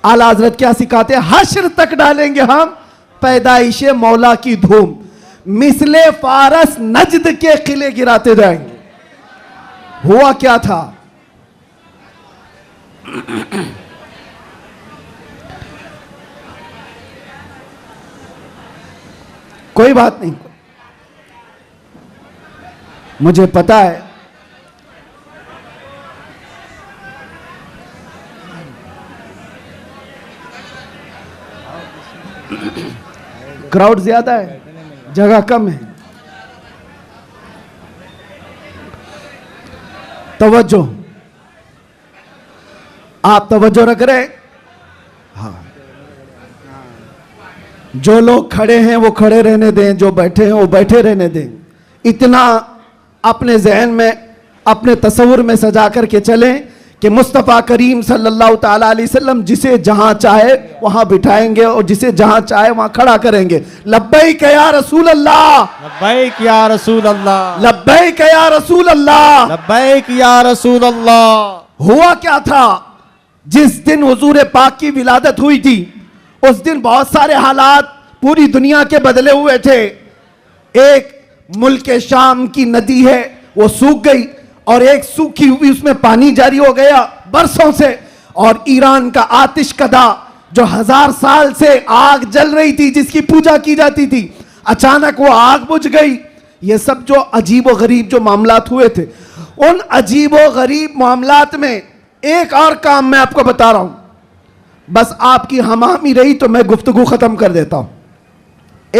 आला हजरत क्या सिखाते हैं? हश्र तक डालेंगे हम पैदाइशे मौला की धूम, मिसले फारस नजद के किले गिराते जाएंगे। हुआ क्या था? कोई बात नहीं, मुझे पता है क्राउड ज्यादा है, जगह कम है। तवज्जो, आप तवज्जो रख रहे? हाँ, जो लोग खड़े हैं वो खड़े रहने दें, जो बैठे हैं वो बैठे रहने दें। इतना अपने जहन में, अपने तस्वुर में सजा करके चलें कि मुस्तफ़ा करीम सल्लल्लाहु ताला अलैहि वसल्लम जिसे जहां चाहे वहां बिठाएंगे और जिसे जहां चाहे वहां खड़ा करेंगे। लब्बैक या रसूल अल्लाह, लब्बैक या रसूल अल्लाह, लब्बैक या रसूल अल्लाह, लब्बैक या रसूल अल्लाह। हुआ क्या था? जिस दिन हुजूर पाक की विलादत हुई थी उस दिन बहुत सारे हालात पूरी दुनिया के बदले हुए थे। एक मुल्क शाम की नदी है वो सूख गई और एक सूखी हुई उसमें पानी जारी हो गया बरसों से। और ईरान का आतिश कदा जो 1000 साल से आग जल रही थी, जिसकी पूजा की जाती थी, अचानक वो आग बुझ गई। ये सब जो अजीब व गरीब जो मामलात हुए थे, उन अजीब व गरीब मामलात में एक और काम मैं आपको बता रहा हूं, बस आपकी हमामी रही तो मैं गुफ्तगू खत्म कर देता हूं।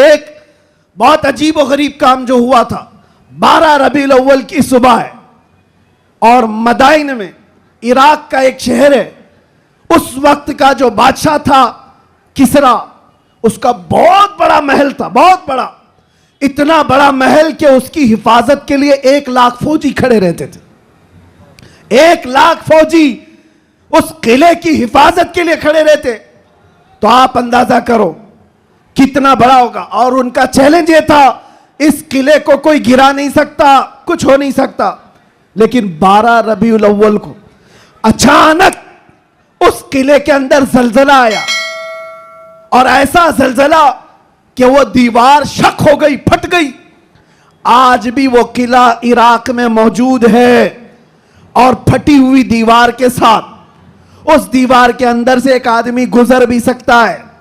एक बहुत अजीब व गरीब काम जो हुआ था, 12 रबीउल अव्वल की सुबह है और मदाइन में, इराक का एक शहर है, उस वक्त का जो बादशाह था किसरा, उसका बहुत बड़ा महल था, बहुत बड़ा, इतना बड़ा महल कि उसकी हिफाजत के लिए 1 लाख फौजी खड़े रहते थे। 1 लाख फौजी उस किले की हिफाजत के लिए खड़े रहते, तो आप अंदाजा करो कितना बड़ा होगा। और उनका चैलेंज ये था, इस किले को कोई गिरा नहीं सकता, कुछ हो नहीं सकता। लेकिन 12 रबीउल अव्वल को अचानक उस किले के अंदर जलजला आया और ऐसा जलजला कि वो दीवार शक हो गई, फट गई। आज भी वो किला इराक में मौजूद है और फटी हुई दीवार के साथ उस दीवार के अंदर से एक आदमी गुजर भी सकता है।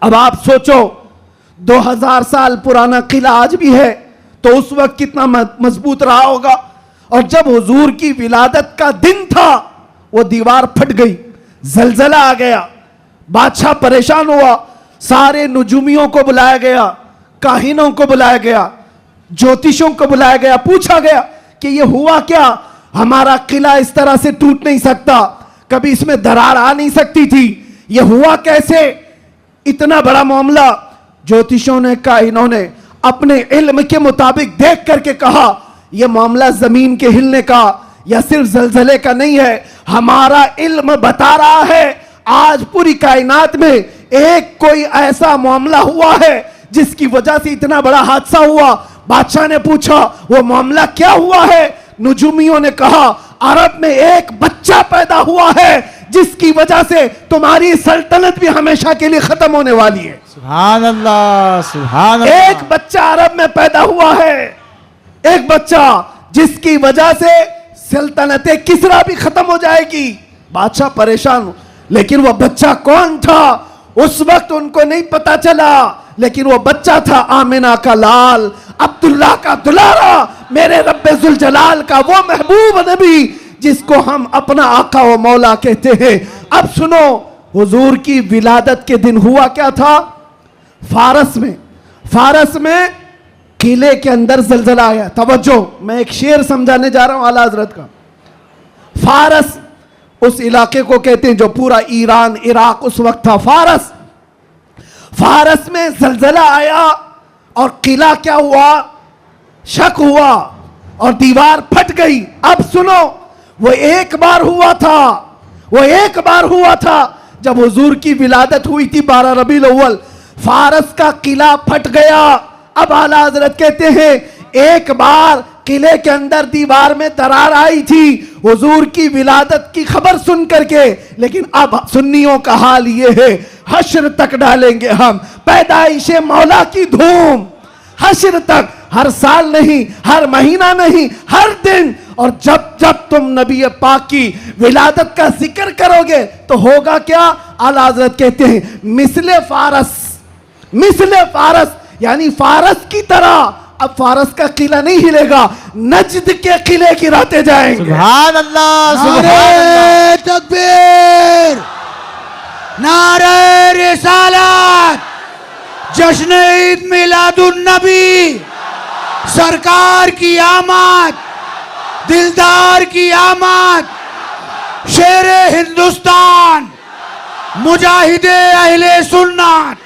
अब आप सोचो 2000 साल पुराना किला आज भी है तो उस वक्त कितना मजबूत रहा होगा। और जब हुजूर की विलादत का दिन था वो दीवार फट गई, जलजला आ गया, बादशाह परेशान हुआ, सारे नुजूमियों को बुलाया गया, काहिनों को बुलाया गया, ज्योतिषों को बुलाया गया, पूछा गया कि ये हुआ क्या, हमारा किला इस तरह से टूट नहीं सकता, कभी इसमें दरार आ नहीं सकती थी, ये हुआ कैसे, इतना बड़ा मामला। ज्योतिषों ने, काहिनों ने अपने इल्म के मुताबिक देख करके कहा यह मामला जमीन के हिलने का या सिर्फ जलजले का नहीं है, हमारा इल्म बता रहा है आज पूरी कायनात में एक कोई ऐसा मामला हुआ है जिसकी वजह से इतना बड़ा हादसा हुआ। बादशाह ने पूछा वो मामला क्या हुआ है? नुजूमियों ने कहा अरब में एक बच्चा पैदा हुआ है जिसकी वजह से तुम्हारी सल्तनत भी हमेशा के लिए खत्म होने वाली है। सुभान अल्लाह, सुभान अल्लाह। एक बच्चा अरब में पैदा हुआ है, एक बच्चा जिसकी वजह से सल्तनत किसरा भी खत्म हो जाएगी। बादशाह परेशान, लेकिन वह बच्चा कौन था उस वक्त उनको नहीं पता चला, लेकिन वो बच्चा था आमिना का लाल, अब्दुल्ला का दुलारा, मेरे रब्बे जुल जलाल का वो महबूब नबी जिसको हम अपना आका व मौला कहते हैं। अब सुनो, हुजूर की विलादत के दिन हुआ क्या था? फारस में किले के अंदर जलजला आया। तवज्जो, मैं एक शेर समझाने जा रहा हूं आला हजरत का। फारस उस इलाके को कहते हैं जो पूरा ईरान, इराक उस वक्त था। फारस में जलजला आया और किला क्या हुआ? शक हुआ और दीवार फट गई। अब सुनो, वो एक बार हुआ था जब हुजूर की विलादत हुई थी 12 रबीउल अव्वल, फारस का किला फट गया। अब आला हजरत कहते हैं एक बार किले के अंदर दीवार में दरार आई थी हुजूर की विलादत की खबर सुन करके, लेकिन अब सुन्नियों का हाल ये है, हश्र तक डालेंगे हम पैदाइशे मौला की धूम, हश्र तक, हर साल नहीं, हर महीना नहीं, हर दिन। और जब जब तुम नबी पाक की विलादत का जिक्र करोगे तो होगा क्या? आला हज़रत कहते हैं मिसले फारस, यानी फारस की तरह। अब फारस का किला नहीं हिलेगा, नजद के किले गिराते जाएंगे। सुभान अल्लाह, सुभान नारे तकबीर, नारे रिसालत, जश्न ईद मिलादुन नबी, सरकार की आमद, दिलदार की आमद, शेरे हिंदुस्तान, मुजाहिदे अहले सुन्नत।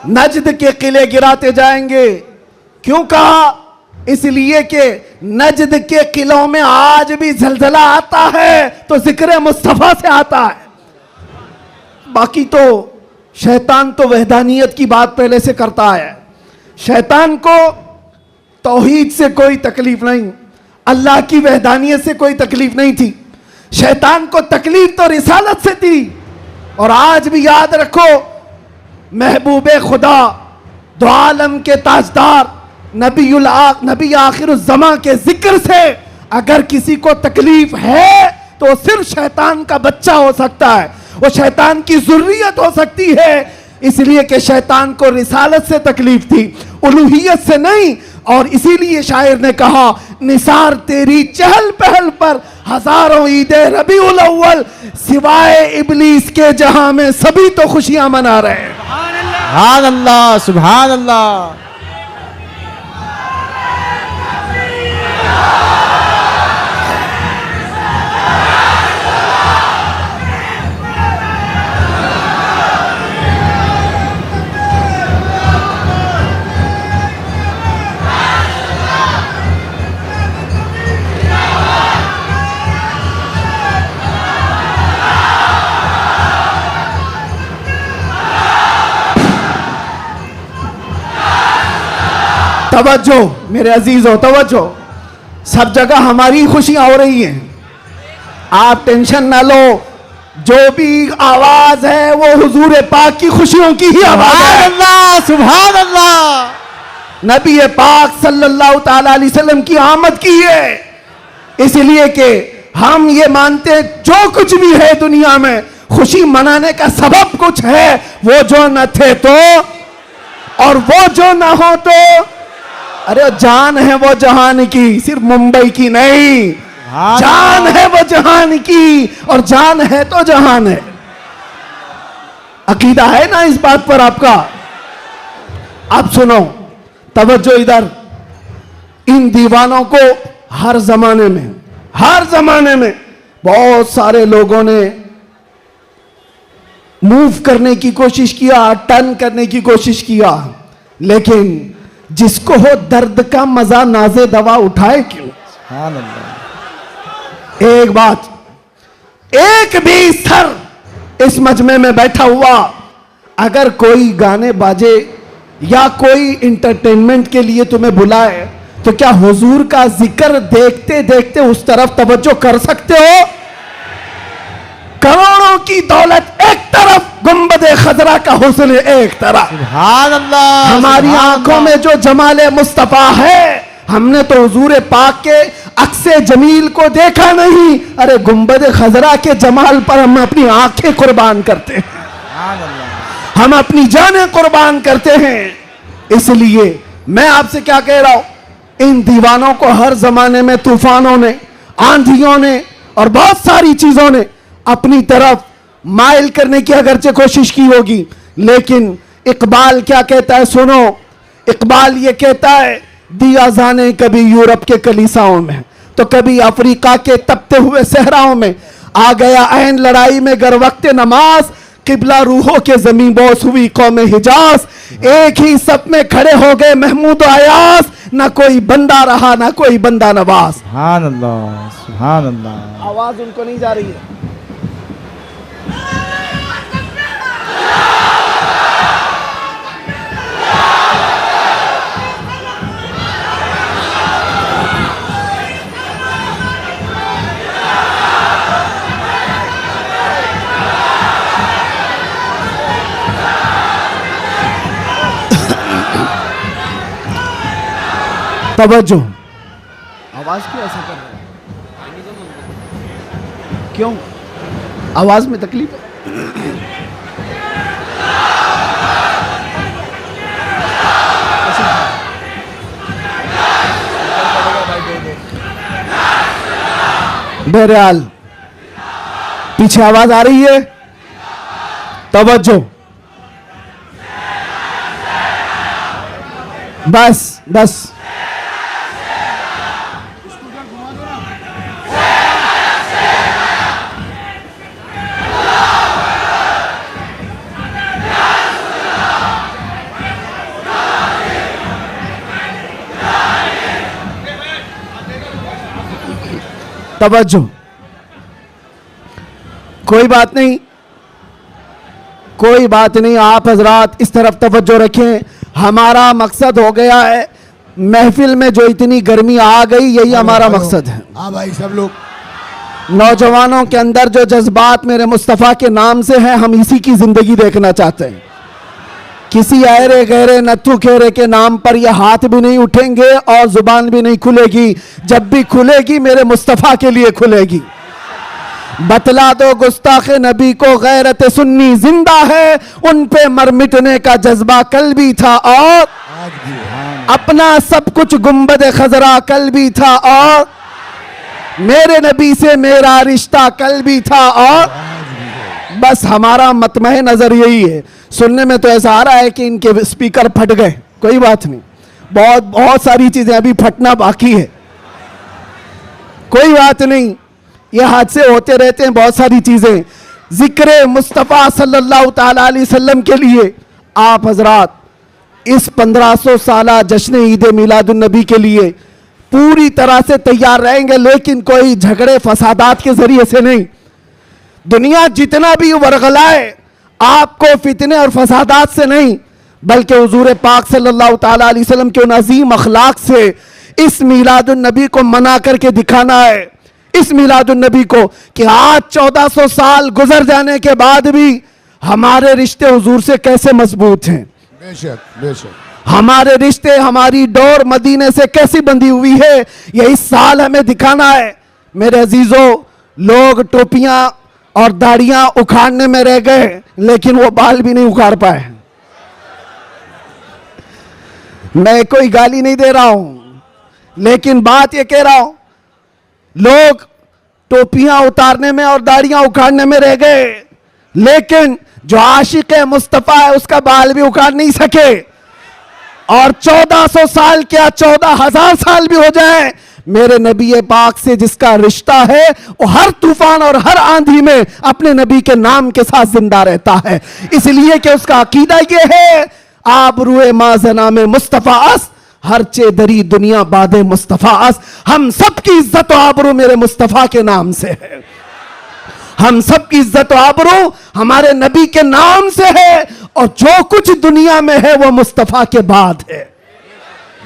नजद के किले गिराते जाएंगे। क्यों कहा? इसलिए कि नजद के किलों में आज भी जलजला आता है तो जिक्र मुस्तफा से आता है। बाकी तो शैतान तो वहदानियत की बात पहले से करता है। शैतान को तौहीद से कोई तकलीफ नहीं, अल्लाह की वहदानियत से कोई तकलीफ नहीं थी। शैतान को तकलीफ तो रिसालत से थी। और आज भी याद रखो, महबूबे खुदा, दो आलम के ताजदार, नबी आखिरुज़्ज़मा के जिक्र से अगर किसी को तकलीफ है तो सिर्फ शैतान का बच्चा हो सकता है, वो शैतान की ज़ुर्रियत हो सकती है। इसलिए कि शैतान को रिसालत से तकलीफ थी, उलूहियत से नहीं। और इसीलिए शायर ने कहा, निसार तेरी चहल पहल पर हजारों ईदे रबीउल अव्वल, सिवाय इबलीस के जहां में सभी तो खुशियां मना रहे हैं। सुभान अल्लाह, सुभान अल्लाह। तवज्जो मेरे अजीजों, तवज्जो। सब जगह हमारी खुशियां हो रही हैं, आप टेंशन ना लो। जो भी आवाज है वो हुजूर पाक की खुशियों की ही आवाज सुभान है। अल्लाह, सुभान अल्लाह। नबी पाक सल्लल्लाहु ताला अलैहि वसल्लम की आमद की है। इसलिए कि हम ये मानते हैं जो कुछ भी है दुनिया में खुशी मनाने का सबब कुछ है, वो जो न थे तो और वो जो ना हो तो। अरे जान है वो जहान की, सिर्फ मुंबई की नहीं, जान है वो जहान की, और जान है तो जहान है। अकीदा है ना इस बात पर आपका? अब सुनो, तवज्जो इधर। इन दीवानों को हर जमाने में बहुत सारे लोगों ने मूव करने की कोशिश किया, टर्न करने की कोशिश किया, लेकिन जिसको हो दर्द का मजा नाजे दवा उठाए क्यों? सुभान अल्लाह। एक बात, एक भी सर इस मजमे में बैठा हुआ अगर कोई गाने बाजे या कोई इंटरटेनमेंट के लिए तुम्हें बुलाए तो क्या हुजूर का जिक्र देखते देखते उस तरफ तवज्जो कर सकते हो? करोड़ों की दौलत एक तरफ, गुंबदे खजरा का हुस्न एक तरफ। सुभान अल्लाह। हमारी सुभान आंखों अल्लाह। में जो जमाले मुस्तफा है, हमने तो हुजूर पाक के अक्से जमील को देखा नहीं। अरे गुंबदे खजरा के जमाल पर हम अपनी आंखें कुर्बान करते हैं, सुभान अल्लाह। हम अपनी जानें कुर्बान करते हैं। इसलिए मैं आपसे क्या कह रहा हूं, इन दीवानों को हर जमाने में तूफानों ने, आंधियों ने और बहुत सारी चीजों ने अपनी तरफ माइल करने की अगरचे कोशिश की होगी, लेकिन इकबाल क्या कहता है सुनो। इकबाल ये कहता है, दिया जाने कभी यूरोप के कलीसाओं में तो कभी अफ्रीका के तपते हुए सहराओं में, आ गया ऐन लड़ाई में गर वक्त नमाज, किबला रूहों के जमीन बोस हुई कौम हिजाज। एक ही सब में खड़े हो गए महमूद अयास, ना कोई बंदा रहा ना कोई बंदा नवाज। सुभान अल्लाह, सुभान अल्लाह। आवाज उनको नहीं जा रही है। तवज्जो। आवाज क्यों ऐसा कर रहे हैं? क्यों आवाज में तकलीफ है? बहरहाल पीछे आवाज आ रही है, तवज्जो। बस बस तवज्जो। कोई बात नहीं, कोई बात नहीं, आप हजरात इस तरफ तवज्जो रखें। हमारा मकसद हो गया है, महफिल में जो इतनी गर्मी आ गई, यही हमारा मकसद है। हाँ भाई, सब लोग नौजवानों के अंदर जो जज्बात मेरे मुस्तफ़ा के नाम से हैं, हम इसी की जिंदगी देखना चाहते हैं। किसी अहरे गहरे नत्थु खेरे के नाम पर यह हाथ भी नहीं उठेंगे और जुबान भी नहीं खुलेगी। जब भी खुलेगी मेरे मुस्तफ़ा के लिए खुलेगी। बतला दो गुस्ताख नबी को गैरत सुन्नी जिंदा है, उन पे मर मिटने का जज्बा कल भी था और अपना सब कुछ गुंबद खजरा कल भी था और मेरे नबी से मेरा रिश्ता कल भी था और बस हमारा मतमह नजर यही है। सुनने में तो ऐसा आ रहा है कि इनके स्पीकर फट गए, कोई बात नहीं, बहुत बहुत सारी चीजें अभी फटना बाकी है, कोई बात नहीं, ये हादसे होते रहते हैं, बहुत सारी चीजें। जिक्र मुस्तफ़ा सल्लल्लाहु ताला अलैहि वसल्लम के लिए आप हजरात इस 1500 साला जश्न ईद मिलादुन नबी के लिए पूरी तरह से तैयार रहेंगे, लेकिन कोई झगड़े फसादात के जरिए से नहीं। दुनिया जितना भी वरगलाए, आपको फितने और फसादात से नहीं, बल्कि हुजूर पाक सल्लल्लाहु ताला अलैहि वसल्लम के उन अजीम अखलाक से इस मिलादुन नबी को मना करके दिखाना है। इस मिलादुन नबी को कि आज 1400 साल गुजर जाने के बाद भी हमारे रिश्ते हुजूर से कैसे मजबूत हैं। बेशक बेशक, हमारे रिश्ते, हमारी डोर मदीने से कैसी बंधी हुई है, ये इस साल हमें दिखाना है। मेरे अजीजों, लोग टोपियां और दाढ़ियां उखाड़ने में रह गए, लेकिन वो बाल भी नहीं उखाड़ पाए। मैं कोई गाली नहीं दे रहा हूं, लेकिन बात ये कह रहा हूं, लोग टोपियां उतारने में और दाढ़ियां उखाड़ने में रह गए, लेकिन जो आशिक मुस्तफा है उसका बाल भी उखाड़ नहीं सके। और 1400 साल क्या 14,000 साल भी हो जाए, मेरे नबी पाक से जिसका रिश्ता है वो हर तूफान और हर आंधी में अपने नबी के नाम के साथ जिंदा रहता है। इसलिए कि उसका अकीदा ये है, आबरूए माजना में मुस्तफा अस, हर चे दरी दुनिया बादे मुस्तफा अस। हम सबकी इज्जत और आबरू मेरे मुस्तफा के नाम से है। हम सबकी इज्जत और आबरू हमारे नबी के नाम से है, और जो कुछ दुनिया में है वो मुस्तफा के बाद है।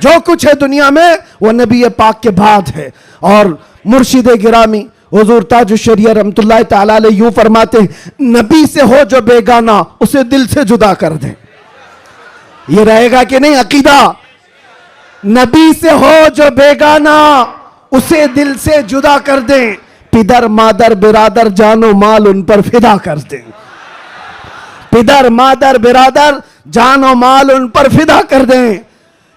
जो कुछ है दुनिया में वो नबी पाक के बाद है। और मुर्शिद गिरामी हुजूर ताजुश्शरिया रहमतुल्लाह तआला अलैह यूं फरमाते हैं, नबी से हो जो बेगाना उसे दिल से जुदा कर दे। ये रहेगा कि नहीं अकीदा? नबी से हो जो बेगाना उसे दिल से जुदा कर दें, पिदर मादर बिरादर जानो माल उन पर फिदा कर दें। पिदर मादर बिरादर जानो माल उन पर फिदा कर दें।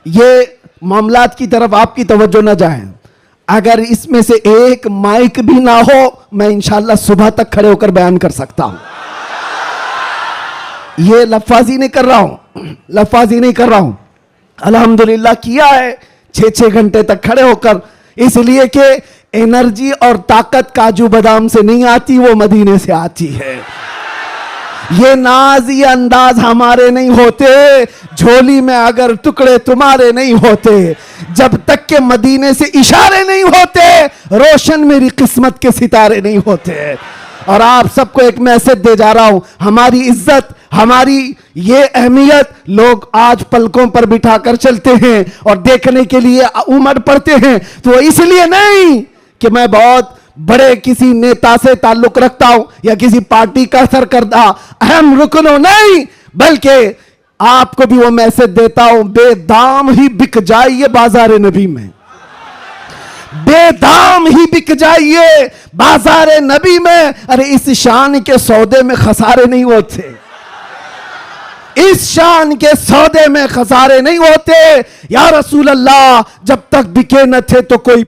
ये मामलात की तरफ आपकी तवज्जो न जाए। अगर इसमें से एक माइक भी ना हो, मैं इंशाल्लाह सुबह तक खड़े होकर बयान कर सकता हूं। ये लफाजी नहीं कर रहा हूं, लफाजी नहीं कर रहा हूं। अल्हम्दुलिल्लाह किया है 6-6 घंटे तक खड़े होकर, इसलिए कि एनर्जी और ताकत काजू बादाम से नहीं आती, वो मदीने से आती है। ये नाज, ये अंदाज हमारे नहीं होते, झोली में अगर टुकड़े तुम्हारे नहीं होते, जब तक के मदीने से इशारे नहीं होते, रोशन मेरी किस्मत के सितारे नहीं होते। और आप सबको एक मैसेज दे जा रहा हूं, हमारी इज्जत, हमारी ये अहमियत लोग आज पलकों पर बिठाकर चलते हैं और देखने के लिए उमड़ पड़ते हैं। तो इसलिए नहीं कि मैं बहुत बड़े किसी नेता से ताल्लुक रखता हूं या किसी पार्टी का सरकर्दा अहम रुकन हो, नहीं, बल्कि आपको भी वो मैसेज देता हूं, बेदाम ही बिक जाइए बाजार नबी में, बेदाम ही बिक जाइए बाजार नबी में। अरे इस शान के सौदे में खसारे नहीं होते, इस शान के सौदे में खसारे नहीं होते। या रसूल अल्लाह, जब तक बिके न थे तो कोई